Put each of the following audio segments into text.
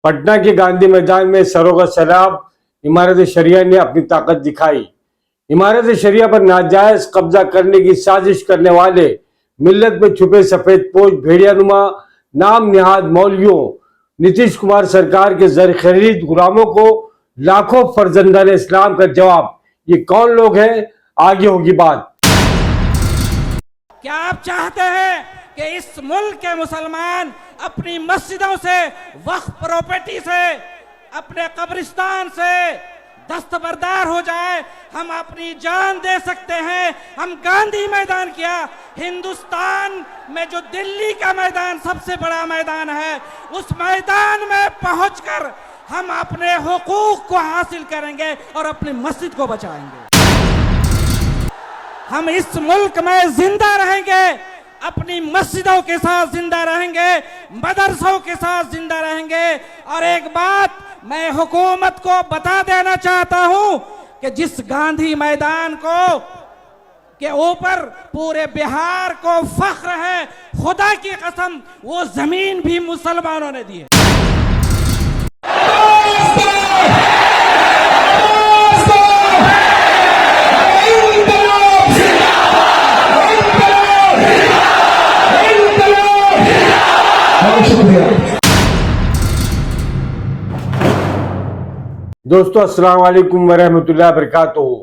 पटना के गांधी मैदान में सरोगा सैलाब इमारत शरिया ने अपनी ताकत दिखाई। इमारत शरिया पर नाजायज कब्जा करने की साजिश करने वाले मिल्लत में छुपे सफेद पोश भेड़ियानुमा नाम निहाद मौलवियों नीतीश कुमार सरकार के जर खरीद गुलामों को लाखों फर्जंदान इस्लाम का जवाब। ये कौन लोग हैं, आगे होगी बात। क्या आप चाहते हैं कि इस मुल्क के मुसलमान अपनी मस्जिदों से, वक्फ प्रॉपर्टी से, अपने कब्रिस्तान से दस्तबरदार हो जाए? हम अपनी जान दे सकते हैं। हम गांधी मैदान किया, हिंदुस्तान में जो दिल्ली का मैदान सबसे बड़ा मैदान है, उस मैदान में पहुंचकर हम अपने हुकूक को हासिल करेंगे और अपनी मस्जिद को बचाएंगे। हम इस मुल्क में जिंदा रहेंगे, अपनी मस्जिदों के साथ जिंदा रहेंगे, मदरसों के साथ जिंदा रहेंगे। और एक बात मैं हुकूमत को बता देना चाहता हूं कि जिस गांधी मैदान को के ऊपर पूरे बिहार को फख्र है, खुदा की कसम वो जमीन भी मुसलमानों ने दी है। दोस्तों अस्सलाम वालेकुम वरहमतुल्लाहि वबरकातुहू।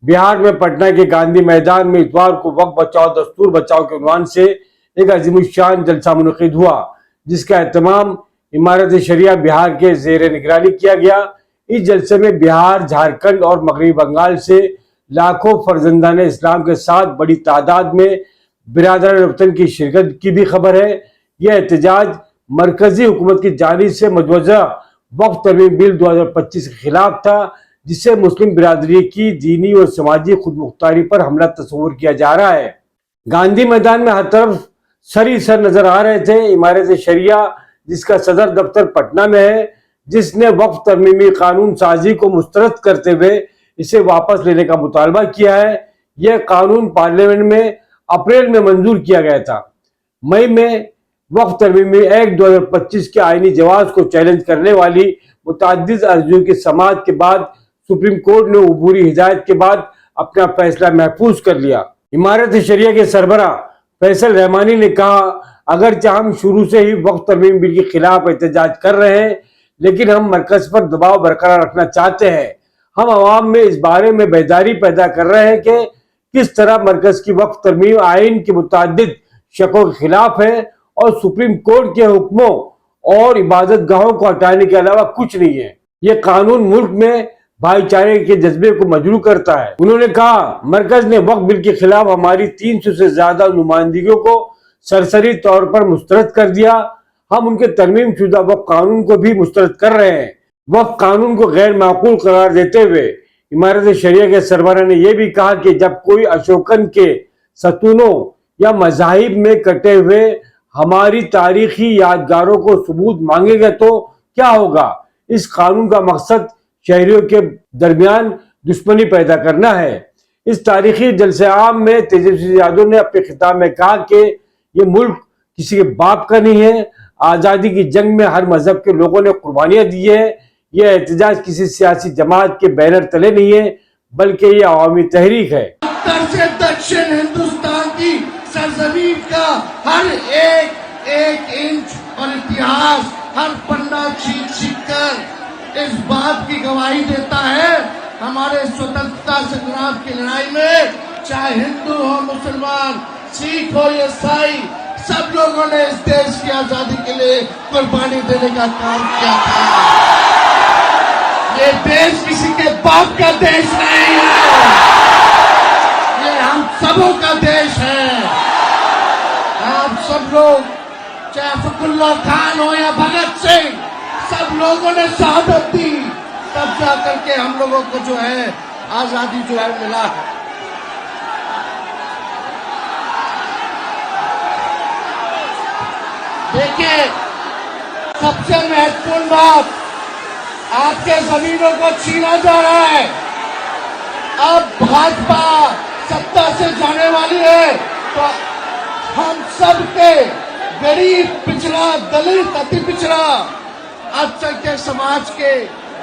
बिहार में पटना के गांधी मैदान में इतवार को वक्फ बचाओ दस्तूर बचाओ के उन्वान से एक अजीमुशान जलसा मुनक़िद हुआ, जिसका एहतमाम इमारत शरिया बिहार के ज़ेर निगरानी किया गया। इस जलसे में बिहार, झारखंड और मगरबी बंगाल से लाखों फर्जंदान इस्लाम के साथ बड़ी तादाद में बिरादरान वतन की शिरकत की भी खबर है। यह एहतजाज मरकजी हुकूमत की जानिब से मजवज़ा वक्फ तरमीम बिल 2025 के खिलाफ था, जिससे मुस्लिम बिरादरी की दीनी और समाजी खुद मुख्तारी पर हमला तस्वुर किया जा रहा है। गांधी मैदान में हर तरफ सर सर नजर आ रहे थे। इमारत शरिया, जिसका सदर दफ्तर पटना में है, जिसने वक्फ तरमीमी कानून साजी को मुस्तरद करते हुए इसे वापस लेने का मुतालबा किया है। यह कानून पार्लियामेंट में अप्रैल में मंजूर किया गया था। मई में वक्फ तरमीमी एक्ट 2025 के आईनी जवाज को चैलेंज करने वाली मुतअद्दिद अर्जियों की समाअत के बाद सुप्रीम कोर्ट ने अबूरी हिदायत के बाद अपना फैसला महफूज कर लिया। इमारत शरिया के सरबराह फैसल रहमानी ने कहा, अगरचे हम शुरू से ही वक्फ तरमीम बिल के खिलाफ एहतजाज कर रहे हैं, लेकिन हम मरकज पर दबाव बरकरार रखना चाहते हैं। हम अवाम में इस बारे में बेदारी पैदा कर रहे हैं कि किस तरह मरकज की वक्फ तरमीम आइन के मुतअद्दिद शकों के खिलाफ है और सुप्रीम कोर्ट के हुक्मों और इबादत गाहों को हटाने के अलावा कुछ नहीं है। यह कानून मुल्क में भाईचारे के जज्बे को मजरू करता है। उन्होंने कहा, मरकज ने वक्फ बिल के खिलाफ हमारी 300 से ज्यादा नुमाइंदगियों को सरसरी तौर पर मुस्तरद कर दिया। हम उनके तरमीम शुदा वक्फ कानून को भी मुस्तरद कर रहे हैं। वक्फ कानून को गैर माकूल करार देते हुए इमारत शरिया के सरबराह ने यह भी कहा कि जब कोई अशोकन के सतूनों या मज़ाहिब में कटे हुए हमारी तारीखी यादगारों को सबूत मांगेगा तो क्या होगा। इस कानून का मकसद शहरियों के दरमियान दुश्मनी पैदा करना है। इस तारीखी जलसे आम में तेजस्वी यादव ने अपने खिताब में कहा कि ये मुल्क किसी के बाप का नहीं है। आज़ादी की जंग में हर मजहब के लोगों ने कुर्बानियां दी है। यह एहतजाज किसी सियासी जमात के बैनर तले नहीं है, बल्कि ये अवामी तहरीक है। उत्तर से दक्षिण हिंदुस्तान की सरजमीन का हर एक इंच और इतिहास, हर पन्ना छीन कर इस बात की गवाही देता है, हमारे स्वतंत्रता संग्राम की लड़ाई में चाहे हिंदू हो, मुसलमान, सिख हो, ईसाई, सब लोगों ने इस देश की आजादी के लिए कुर्बानी देने का काम किया था। ये देश किसी के बाप का देश नहीं है, ये हम सबों का देश है। आप सब लोग, चाहे फखरुल्लाह खान हो या भगत सिंह, सब लोगों ने शहादत दी, तब जा करके हम लोगों को जो है आजादी जो है मिला है। देखिए, सबसे महत्वपूर्ण बात, आपके जमीनों को छीना जा रहा है। अब भाजपा सत्ता से जाने वाली है तो हम सब के गरीब, पिछड़ा, दलित, अति पिछड़ा आज चल के समाज के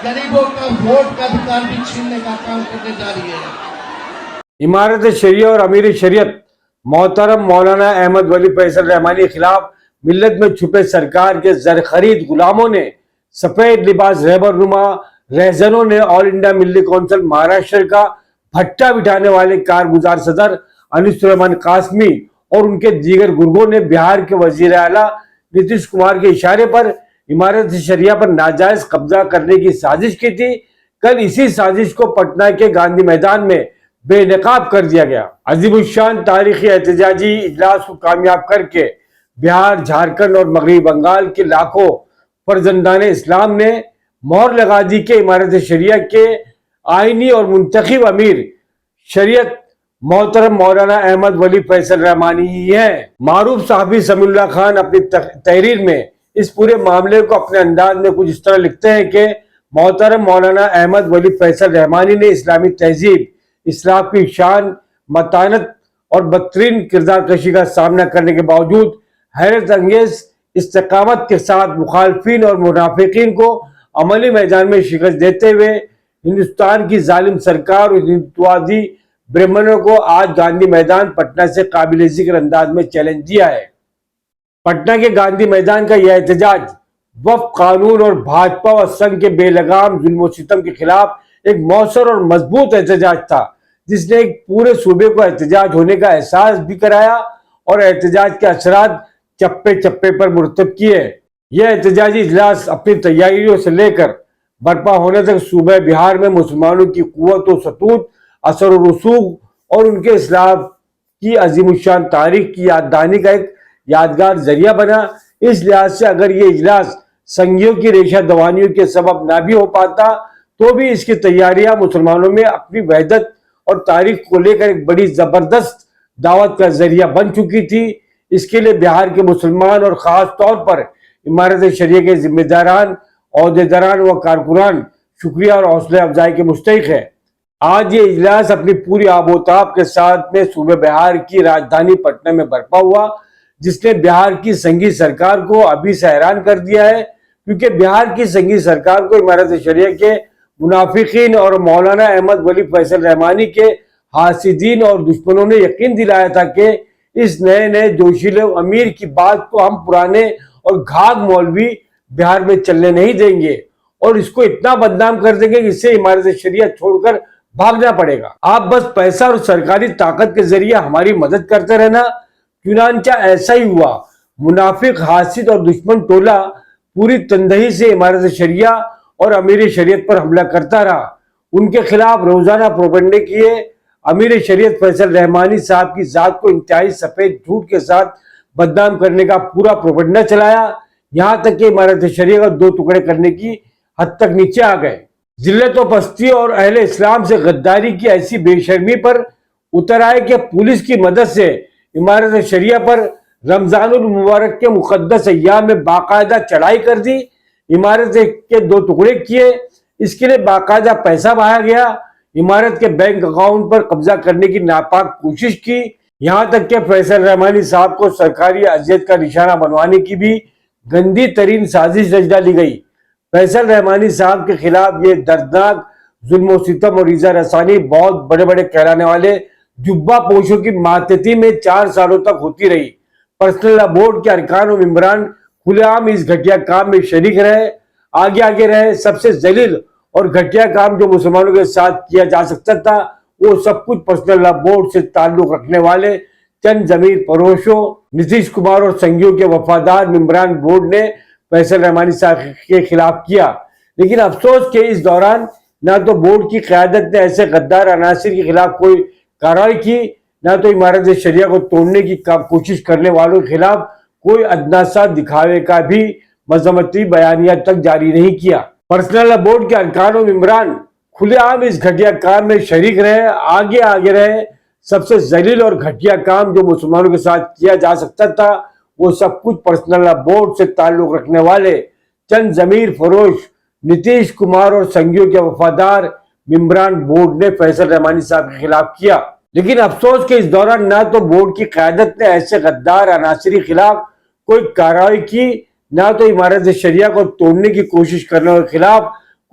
गरीबों का वोट का अधिकार भी छीनने का काम करने जा रही है। इमारत शरिया और अमीर शरीयत मोहतरम मौलाना अहमद वली फैसल रहमानी के खिलाफ मिल्लत में छुपे सरकार के जर खरीद गुलामों ने, सफेद लिबास रहबरनुमा रहजनों ने ऑल इंडिया मिल्ली कौंसिल महाराष्ट्र का भट्टा बिठाने वाले कारगुजार सदर अनिसुररहमान कासमी और उनके दीगर गुर्गों ने बिहार के वजीर आला नीतीश कुमार के इशारे पर इमारत शरिया पर नाजायज कब्जा करने की साजिश की थी। कल इसी साजिश को पटना के गांधी मैदान में बेनकाब कर दिया गया। अजीमुशान तारीखी एहतजाजी इजलास को कामयाब करके बिहार, झारखंड और मगरबी बंगाल के लाखों फर्जंदान इस्लाम ने मोहर लगा दी कि इमारत शरिया के आईनी और मुंतखब अमीर शरीयत मोहतरम मौलाना अहमद वली फैसल रहमानी ही है। मारूफ सहाफी समीउल्लाह खान अपनी तहरीर में इस पूरे मामले को अपने अंदाज में कुछ इस तरह लिखते हैं कि मोहतरम मौलाना अहमद वली फैसल रहमानी ने इस्लामी तहजीब, इस्लाम की शान, मतानत और बदतरीन किरदार कशी का सामना करने के बावजूद हैरत अंगेज इस्तेकामत के साथ मुखालफिन और मुनाफिकीन को अमली मैदान में शिकस्त देते हुए हिंदुस्तान की जालिम सरकार और हिंदुत्ववादी ब्राह्मणों को आज गांधी मैदान पटना से काबिल जिक्र अंदाज में चैलेंज दिया है। पटना के गांधी मैदान का यह एहतजाज वक्फ कानून और भाजपा व संघ के बेलगाम जुल्म सितम के खिलाफ एक मौसर और मजबूत एहतजाज था, जिसने एक पूरे सूबे को एहतजाज होने का एहसास भी कराया और एहतजाज के असरात चप्पे चप्पे पर मुरतब किए। यह एहतजाजी इजलास अपनी तैयारियों से लेकर बर्पा होने तक सूबे बिहार में मुसलमानों की कुव्वत व सतूत, असर और रसूख और उनके इस्लाम की अजीमुशान तारीख की याददानी का एक यादगार जरिया बना। इस लिहाज से अगर ये इजलास संघियों की रेशा दवानियों के सबब ना भी हो पाता तो भी इसकी तैयारियां मुसलमानों में अपनी वहदत और तारीख को लेकर एक बड़ी जबरदस्त दावत का जरिया बन चुकी थी। इसके लिए बिहार के मुसलमान और खास तौर पर इमारत शरिया के जिम्मेदारान, ओहदेदारान व कारकुनान शुक्रिया और हौसला अफजाई के मुस्तहिक है। आज ये इजलास अपनी पूरी आबोताब के साथ में सूबे बिहार की राजधानी पटना में बर्पा हुआ, जिसने बिहार की संघी सरकार को अभी से हैरान कर दिया है, क्योंकि बिहार की संघी सरकार को इमारत शरिया के मुनाफिकीन और मौलाना अहमद वली फैसल रहमानी के हासिदीन और दुश्मनों ने यकीन दिलाया था कि इस नए नए जोशीले अमीर की बात को हम पुराने और घाघ मौलवी बिहार में चलने नहीं देंगे और इसको इतना बदनाम कर देंगे कि इससे इमारत शरिया छोड़कर भागना पड़ेगा। आप बस पैसा और सरकारी ताकत के जरिए हमारी मदद करते रहना। चुनांचा ऐसा ही हुआ। मुनाफिक, हासिद और दुश्मन टोला पूरी तंदही से इमारत शरिया और अमीर शरीयत पर हमला करता रहा। उनके खिलाफ रोजाना प्रोपेगेंडे किए। अमीर शरीयत फैसल रहमानी साहब की जात को इंतहाई सफेद झूठ के साथ बदनाम करने का पूरा प्रोपेगेंडा चलाया, यहाँ तक कि इमारत शरिया का दो टुकड़े करने की हद तक नीचे आ गए। जिल्लत व पस्ती और अहले इस्लाम से गद्दारी की ऐसी बेशर्मी पर उतर आए कि पुलिस की मदद से इमारत शरिया पर रमजानुल मुबारक के मुकद्दस अय्याम में बाकायदा चढ़ाई कर दी, इमारत के दो टुकड़े किए। इसके लिए बाकायदा पैसा बहाया गया, इमारत के बैंक अकाउंट पर कब्जा करने की नापाक कोशिश की, यहाँ तक कि फैसल रहमानी साहब को सरकारी अजियत का निशाना बनवाने की भी गंदी तरीन साजिश रच डाली गई। फैसल रहमानी साहब के खिलाफ ये दर्दनाक जुल्म सितम और इज़ा रसानी बहुत बड़े बड़े कहलाने वाले जुब्बा पोशों की मातहती में 4 सालों तक होती रही। पर्सनल लॉ बोर्ड के अरकान और मेंबरान खुलेआम इस घटिया काम में शरीक रहे, आगे रहे। सबसे जलील और घटिया काम जो मुसलमानों के साथ किया जा सकता था वो सब कुछ पर्सनल लॉ बोर्ड से ताल्लुक रखने वाले चंद जमीर फरोशों, नीतीश कुमार और संघियों के वफादार मेंबरान बोर्ड ने फैसल रहमानी साहब के खिलाफ किया। लेकिन अफसोस के इस दौरान ना तो बोर्ड की क़यादत ने ऐसे गद्दार अनासिर के खिलाफ कोई कार्रवाई की, ना तो इमारत शरिया को तोड़ने की कोशिश करने वालों के खिलाफ कोई अदना सा दिखावे का भी मजम्मती बयानिया तक जारी नहीं किया। पर्सनल लॉ बोर्ड के अरकान और मेंबरान खुलेआम इस घटिया काम में शरीक रहे, आगे रहे। सबसे जलील और घटिया काम जो मुसलमानों के साथ किया जा सकता था वो सब कुछ पर्सनल लॉ बोर्ड से ताल्लुक रखने वाले चंद जमीर फरोश, नीतीश कुमार और संघियों के वफादार मेंबरान बोर्ड ने फैसल रहमानी साहब के खिलाफ किया। लेकिन अफसोस के इस दौरान ना तो बोर्ड की क़यादत ने ऐसे गद्दार अनासिर के खिलाफ कोई कार्रवाई की, نہ تو عمارت شریعہ کو توڑنے کی کوشش کرنے کے خلاف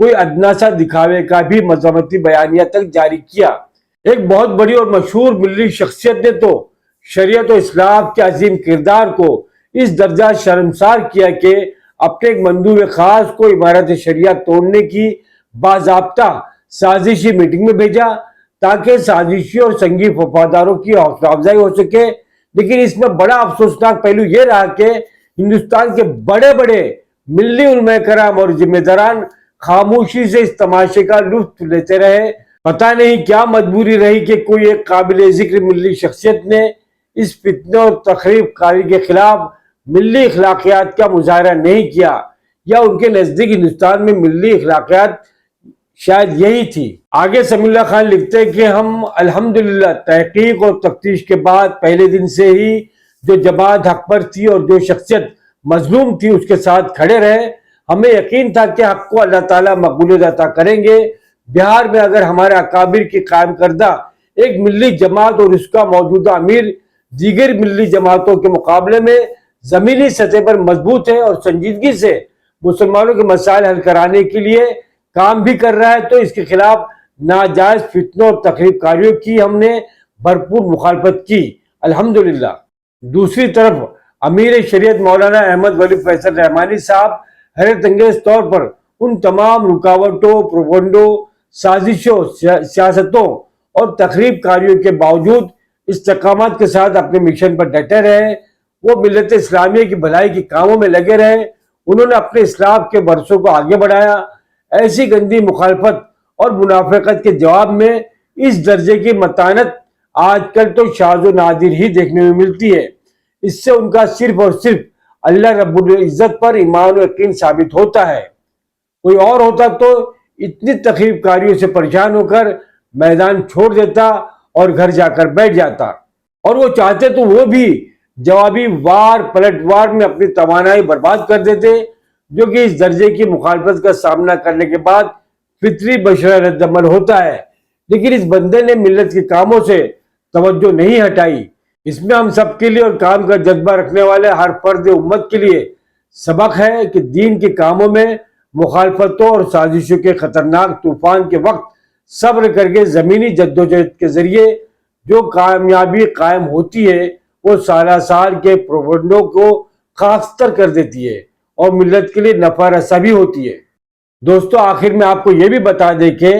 کوئی ادنا سا دکھاوے کا بھی مذمتی بیانیہ تک جاری کیا۔ ایک بہت بڑی اور مشہور ملی شخصیت نے تو شریعت و اسلام کے عظیم کردار کو اس درجہ شرمسار کیا کہ اپنے ایک مندوب خاص کو عمارت شریعہ توڑنے کی باضابطہ سازشی میٹنگ میں بھیجا تاکہ سازشی اور سنگی وفاداروں کی حوصلہ افزائی ہو سکے، لیکن اس میں بڑا افسوسناک پہلو یہ رہا کہ ہندوستان کے بڑے بڑے ملی علماء کرام اور ذمہ داران خاموشی سے اس تماشے کا لطف لیتے رہے۔ پتہ نہیں کیا مجبوری رہی کہ کوئی ایک قابل ذکر ملی شخصیت نے اس فتنہ اور تخریب کاری کے خلاف ملی اخلاقیات کا مظاہرہ نہیں کیا، یا ان کے نزدیک ہندوستان میں ملی اخلاقیات شاید یہی تھی۔ آگے سمیع اللہ خان لکھتے ہیں کہ ہم الحمدللہ تحقیق اور تفتیش کے بعد پہلے دن سے ہی جو جماعت حق پر تھی اور جو شخصیت مظلوم تھی اس کے ساتھ کھڑے رہے۔ ہمیں یقین تھا کہ حق کو اللہ تعالیٰ مقبولیت عطا کریں گے۔ بہار میں اگر ہمارے اکابر کی قائم کردہ ایک ملی جماعت اور اس کا موجودہ امیر دیگر ملی جماعتوں کے مقابلے میں زمینی سطح پر مضبوط ہے اور سنجیدگی سے مسلمانوں کے مسائل حل کرانے کے لیے کام بھی کر رہا ہے، تو اس کے خلاف ناجائز فتنوں اور تخریب کاریوں کی ہم نے بھرپور مخالفت کی الحمدللہ۔ دوسری طرف امیر شریعت مولانا احمد ولی فیصل رحمانی صاحب حیرت انگیز طور پر ان تمام رکاوٹوں، پروپگنڈوں، سازشوں، سیاستوں اور تخریب کاریوں کے باوجود استقامت کے ساتھ اپنے مشن پر ڈٹے رہے۔ وہ ملت اسلامیہ کی بھلائی کے کاموں میں لگے رہے۔ انہوں نے اپنے اسلام کے برسوں کو آگے بڑھایا۔ ایسی گندی مخالفت اور منافقت کے جواب میں اس درجے کی متانت آج کل تو شاذ و نادر ہی دیکھنے میں ملتی ہے۔ اس سے ان کا صرف اور صرف اللہ رب العزت پر ایمان و یقین ثابت ہوتا ہے۔ کوئی اور ہوتا تو اتنی تخریب کاریوں سے پریشان ہو کر میدان چھوڑ دیتا اور گھر جا کر بیٹھ جاتا، اور وہ چاہتے تو وہ بھی جوابی وار پلٹ وار میں اپنی توانائی برباد کر دیتے، جو کہ اس درجے کی مخالفت کا سامنا کرنے کے بعد فطری بشرہ رد عمل ہوتا ہے۔ لیکن اس بندے نے ملت کے کاموں سے توجہ نہیں ہٹائی۔ اس میں ہم سب کے لیے اور کام کا جذبہ رکھنے والے ہر فرد امت کے لیے سبق ہے کہ دین کے کاموں میں مخالفتوں اور سازشوں کے خطرناک طوفان کے وقت صبر کر کے زمینی جدوجہد کے ذریعے جو کامیابی قائم ہوتی ہے وہ سالہ سال کے پروپگنڈوں کو خاکستر کر دیتی ہے اور ملت کے لیے نفع رساں بھی ہوتی ہے۔ دوستو، آخر میں آپ کو یہ بھی بتا دیں کہ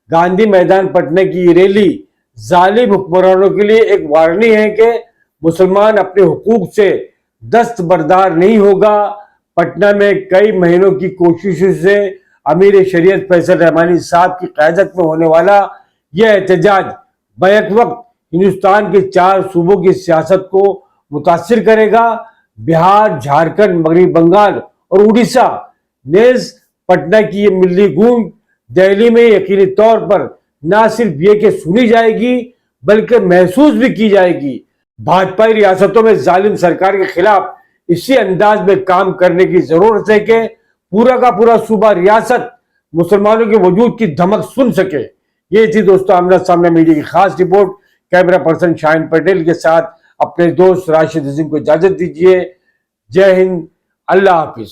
گاندھی میدان پٹنہ کی یہ ریلی ظالم حکمرانوں کے لیے ایک وارننگ ہے کہ مسلمان اپنے حقوق سے دستبردار نہیں ہوگا۔ پٹنہ میں کئی مہینوں کی کوششوں سے امیر شریعت فیصل رحمانی صاحب کی قیادت میں ہونے والا یہ احتجاج بیک وقت ہندوستان کے 4 صوبوں کی سیاست کو متاثر کرے گا۔ بہار، جھارکھنڈ، مغربی بنگال اور اڑیسہ نیز پٹنہ کی یہ ملی گونج دہلی میں یقینی طور پر نہ صرف یہ کہ سنی جائے گی بلکہ محسوس بھی کی جائے گی۔ بھاجپائی ریاستوں میں ظالم سرکار کے خلاف اسی انداز میں کام کرنے کی ضرورت ہے کہ پورا کا پورا صوبہ ریاست مسلمانوں کے وجود کی دھمک سن سکے۔ یہ تھی دوستو آمنہ سامنے میڈیا کی خاص رپورٹ۔ کیمرہ پرسن شاہین پٹیل کے ساتھ اپنے دوست راشد عظیم کو اجازت دیجیے۔ جے ہند، اللہ حافظ۔